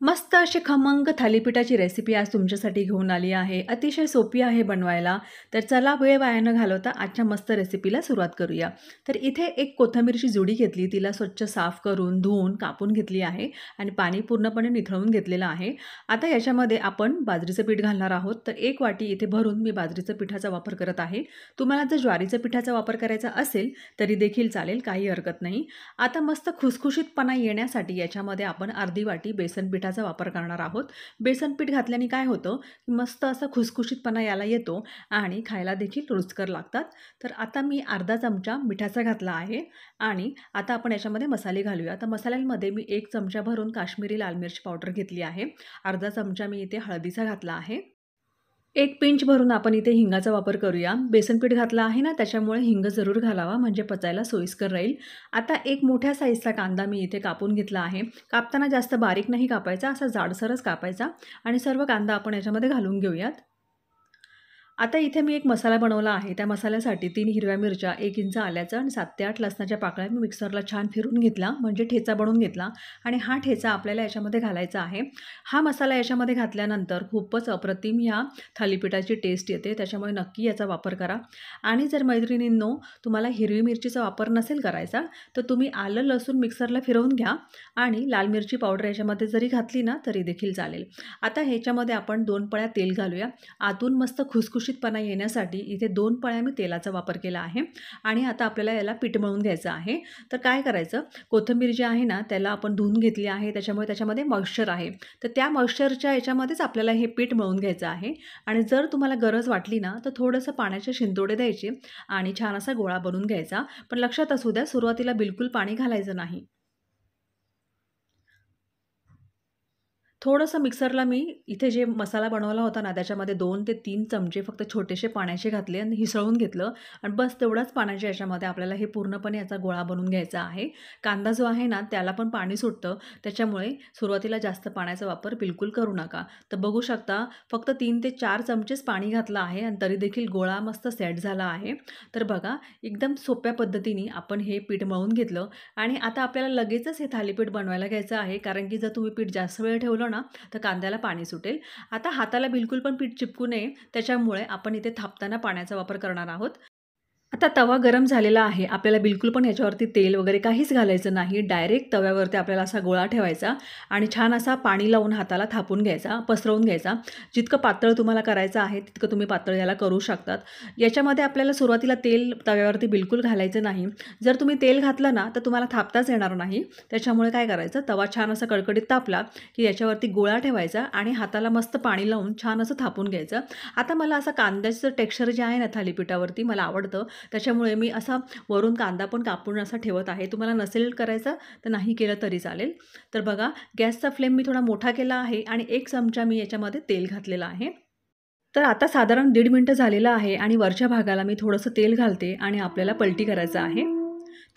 मस्त अशी खमंग थालीपीठाची रेसिपी आज तुमच्यासाठी घेऊन आली आहे. अतिशय सोपी आहे बनवायला. तर चला वेळ वाया न घालवता आजच्या मस्त रेसिपीला सुरुवात करूया. तर इथे एक कोथिंबीरची जुडी घेतली, तिला स्वच्छ साफ करून, धुवून, कापून घेतली आहे आणि पाणी पूर्णपणे निथळून घेतलेलं आहे. आता याच्यामध्ये आपण बाजरीचं पीठ घालणार आहोत. तर 1 वाटी इथे भरून मी बाजरीचं पिठाचा वापर करत आहे. तुम्हाला जर ज्वारीचं पिठाचा वापर करायचा असेल तरी देखील चालेल, काही हरकत नाही. आता मस्त खुसखुशीतपणा येण्यासाठी याच्यामध्ये आपण अर्धी वाटी बेसन पिठाचा वापर करणार आहोत. बेसन पीठ घातल्याने काय होतं, की मस्त असा खुसखुशीतपणा याला येतो आणि खायला देखील रुचकर लागतात. तर आता मी अर्धा चमचा मिठाचा घातला आहे आणि आता आपण याच्यामध्ये मसाले घालूया. तर मसाल्यांमध्ये मी 1 चमचा भरून काश्मीरी लाल मिरची पावडर घेतली आहे. अर्धा चमचा मी इथे हळदीचा घातला आहे. 1 पिंच भरून आपण इथे हिंगाचा वापर करूया. बेसन पीठ घातलं आहे ना, त्याच्यामुळे हिंग जरूर घालावा, म्हणजे पचायला सोयीस्कर राहील. आता एक मोठ्या साईजचा कांदा मी इथे कापून घेतला आहे. कापताना जास्त बारीक नाही कापायचा, असा जाडसरच कापायचा आणि सर्व कांदा आपण याच्यामध्ये घालून घेऊयात. आता इथे मी एक मसाला बनवला आहे. त्या मसाल्यासाठी 3 हिरव्या मिरच्या, 1 इंच आल्याचं आणि 7 ते 8 लसणाच्या पाकळ्या मी मिक्सरला छान फिरून घेतला, म्हणजे ठेचा बनवून घेतला आणि हा ठेचा आपल्याला याच्यामध्ये घालायचा आहे. हा मसाला याच्यामध्ये घातल्यानंतर खूपच अप्रतिम ह्या थालीपीठाची टेस्ट येते, त्याच्यामुळे नक्की याचा वापर करा. आणि जर मैत्रिणींनो तुम्हाला हिरवी मिरचीचा वापर नसेल करायचा, तर तुम्ही आलं लसूण मिक्सरला फिरवून घ्या आणि लाल मिरची पावडर याच्यामध्ये जरी घातली ना तरी देखील चालेल. आता ह्याच्यामध्ये आपण 2 पळ्या तेल घालूया. आतून मस्त खुसखुशीतपणा येण्यासाठी इथे 2 पळ्या मी तेलाचा वापर केला आहे आणि आता आपल्याला याला पीठ मळून घ्यायचं आहे. तर काय करायचं, कोथिंबीर जी आहे ना त्याला आपण धुवून घेतली आहे, त्याच्यामुळे त्याच्यामध्ये मॉइश्चर आहे. तर त्या मॉइश्चरच्या याच्यामध्येच आपल्याला हे पीठ मळून घ्यायचं आहे आणि जर तुम्हाला गरज वाटली ना तर थोडंसं पाण्याचे शिंतोडे द्यायचे आणि छान असा गोळा बनवून घ्यायचा. पण लक्षात असू द्या, सुरुवातीला बिलकुल पाणी घालायचं नाही. थोडंसं मिक्सरला मी इथे जे मसाला बनवला होता ना, त्याच्यामध्ये 2 ते 3 चमचे फक्त छोटेसे पाण्याचे घातले आणि हिसळून घेतलं आणि बस तेवढाच पाण्याच्या याच्यामध्ये आपल्याला हे पूर्णपणे याचा गोळा बनवून घ्यायचा आहे. कांदा जो आहे ना, त्याला पण पाणी सुटतं, त्याच्यामुळे सुरुवातीला जास्त पाण्याचा वापर बिलकुल करू नका. तर बघू शकता, फक्त 3 ते 4 चमचेच पाणी घातलं आहे आणि तरी देखील गोळा मस्त सेट झाला आहे. तर बघा, एकदम सोप्या पद्धतीने आपण हे पीठ मळून घेतलं आणि आता आपल्याला लगेचच हे थालीपीठ बनवायला घ्यायचं आहे, कारण की जर तुम्ही पीठ जास्त वेळ ठेवलं ना तर कांद्याला पाणी सुटेल. आता हाताला बिलकुल पण पीठ चिपकू नये, त्याच्यामुळे आपण इथे थापताना पाण्याचा वापर करणार आहोत. आता तवा गरम झालेला आहे. आपल्याला बिलकुल पण याच्यावरती तेल वगैरे काहीच घालायचं नाही. डायरेक्ट तव्यावरती आपल्याला असा गोळा ठेवायचा आणि छान असा पाणी लावून हाताला थापून घ्यायचा, पसरवून घ्यायचा. जितकं पातळ तुम्हाला करायचं आहे तितकं तुम्ही पातळ याला करू शकतात. याच्यामध्ये आपल्याला सुरुवातीला तेल तव्यावरती बिलकुल घालायचं नाही. जर तुम्ही तेल घातलं ना तर तुम्हाला थापताच येणार नाही. त्याच्यामुळे काय करायचं, तवा छान असा कडकडीत तापला की याच्यावरती गोळा ठेवायचा आणि हाताला मस्त पाणी लावून छान असं थापून घ्यायचं. आता मला असं कांद्याचं टेक्स्चर जे आहे ना थालीपीठावरती मला आवडतं, त्याच्यामुळे मी असा वरून कांदा पण कापून असा ठेवत आहे. तुम्हाला नसेल करायचं तर नाही केलं तरी चालेल. तर बघा, गॅसचा फ्लेम मी थोडा मोठा केला आहे आणि 1 चमचा मी याच्यामध्ये तेल घातलेलं आहे. तर आता साधारण 1.5 मिनिटं झालेलं आहे आणि वरच्या भागाला मी थोडंसं तेल घालते आणि आपल्याला पलटी करायचं आहे.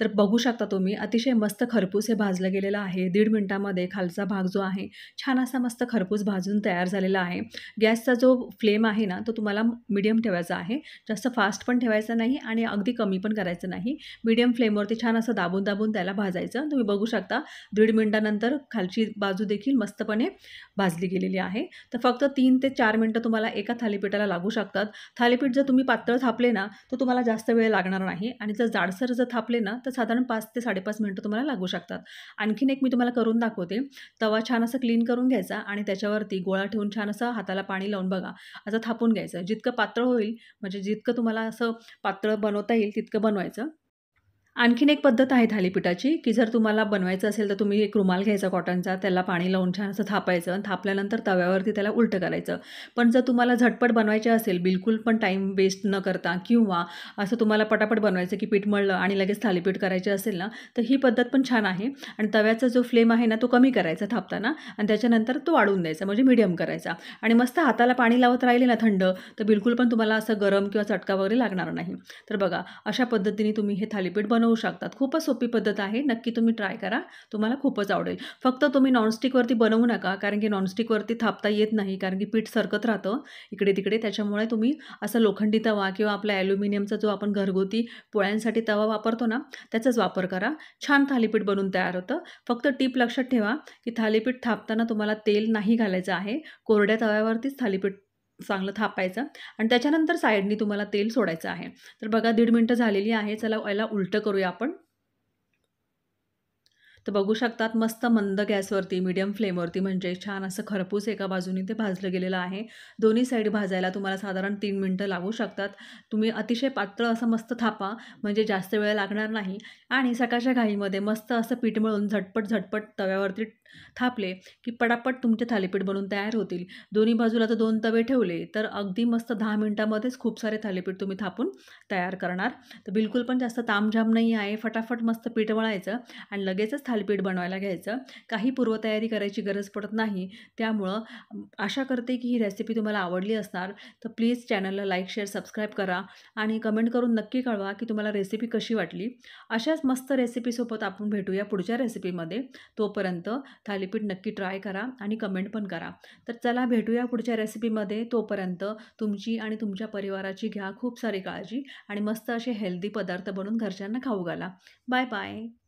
तर बघू शकता तुम्ही, अतिशय मस्त खरपूस हे भाजलं गेलेलं आहे. 1.5 मिनिटामध्ये खालचा भाग जो आहे छान असा मस्त खरपूस भाजून तयार झालेला आहे. गॅसचा जो फ्लेम आहे ना तो तुम्हाला मीडियम ठेवायचा आहे. जास्त फास्ट पण ठेवायचा नाही आणि अगदी कमी पण करायचं नाही. मीडियम फ्लेमवरती छान असं दाबून दाबून त्याला भाजायचं. तुम्ही बघू शकता 1.5 मिनिटानंतर खालची बाजू देखील मस्तपणे भाजली गेलेली आहे. तर फक्त 3 ते 4 मिनिटं तुम्हाला एका थालीपीठाला लागू शकतात. थालीपीठ जर तुम्ही पातळ थापले ना तर तुम्हाला जास्त वेळ लागणार नाही आणि जर जाडसर जर थापले ना तर साधारण 5 ते 5.5 मिनिटं तुम्हाला लागू शकतात. आणखीन एक मी तुम्हाला करून दाखवते. तवा छान असा क्लीन करून घ्यायचा आणि त्याच्यावरती गोळा ठेवून छान असं हाताला पाणी लावून बघा, असं थापून घ्यायचं. जितकं पातळ होईल, म्हणजे जितकं तुम्हाला असं पातळ बनवता येईल तितकं बनवायचं. आणखीन एक पद्धत आहे थालीपीठाची, की जर तुम्हाला बनवायचं असेल तर तुम्ही एक रुमाल घ्यायचा कॉटनचा, त्याला पाणी लावून छान असं थापायचं आणि थापल्यानंतर तव्यावरती त्याला उलटं करायचं. पण जर तुम्हाला झटपट बनवायचे असेल, बिलकुल पण टाईम वेस्ट न करता, किंवा असं तुम्हाला पटापट बनवायचं की पीठ मळलं आणि लगेच थालीपीठ करायचे असेल ना, तर ही पद्धत पण छान आहे. आणि तव्याचा जो फ्लेम आहे ना तो कमी करायचा थापताना आणि त्याच्यानंतर तो वाढवून द्यायचा, म्हणजे मीडियम करायचा आणि मस्त हाताला पाणी लावत राहिले ना थंड, तर बिलकुल पण तुम्हाला असं गरम किंवा चटका वगैरे लागणार नाही. तर बघा, अशा पद्धतीने तुम्ही हे थालीपीठ बनवू बनवू शकतात. खूपच सोपी पद्धत आहे. नक्की तुम्ही ट्राय करा. तुम्हाला खूपच आवडेल. फक्त तुम्ही नॉनस्टिकवरती बनवू नका, कारण की नॉनस्टिकवरती थापता येत नाही, कारण की पीठ सरकत राहतं इकडे-तिकडे. त्याच्यामुळे तुम्ही असा लोखंडी तवा किंवा आपला ॲल्युमिनियमचा जो आपण घरगुती पोळ्यांसाठी तवा वापरतो ना, त्याचाच वापर करा. छान थालीपीठ बनून तयार होतं. फक्त टीप लक्षात ठेवा, की थालीपीठ थापताना तुम्हाला तेल नाही घालायचं आहे. कोरड्या तव्यावरतीच थालीपीठ चांगलं थापायचं आणि त्याच्यानंतर साईडनी तुम्हाला तेल सोडायचं आहे. तर बघा 1.5 मिनिटं झालेली आहे. चला याला उलटं करूया आपण. तर बघू शकतात मस्त मंद गॅसवरती, मीडियम फ्लेमवरती म्हणजे छान असं खरपूस एका बाजूने ते भाजलं गेलेलं आहे. दोन्ही साईड भाजायला तुम्हाला साधारण 3 मिनिटं लागू शकतात. तुम्ही अतिशय पातळ असं मस्त थापा, म्हणजे जास्त वेळ लागणार नाही आणि सकाळच्या घाईमध्ये मस्त असं पीठ मळून झटपट तव्यावरती थापले, की पटापट तुमचे थालीपीठ बनून तयार होतील. दोन्ही बाजूला जर 2 तवे ठेवले, तर अगदी मस्त 10 मिनिटामध्येच खूप सारे थालीपीठ तुम्ही थापून तयार करणार. तर बिलकुल पण जास्त तामझाम नाही आहे. फटाफट मस्त पीठ मळायचं आणि लगेचच थालीपीठ बनवायला घ्यायचं. काही पूर्वतयारी करायची गरज पडत नाही. त्यामुळं आशा करते की ही रेसिपी तुम्हाला आवडली असणार. तर प्लीज चॅनलला लाईक, शेअर, सबस्क्राईब करा आणि कमेंट करून नक्की कळवा की तुम्हाला रेसिपी कशी वाटली. अशाच मस्त रेसिपीसोबत आपण भेटूया पुढच्या रेसिपीमध्ये. तोपर्यंत थालीपीठ नक्की ट्राय करा आणि कमेंट पण करा. तर चला भेटूया पुढच्या रेसिपीमध्ये. तोपर्यंत तुमची आणि तुमच्या परिवाराची घ्या खूप सारी काळजी आणि मस्त असे हेल्दी पदार्थ बनवून घरच्यांना खाऊ घाला. Bye bye.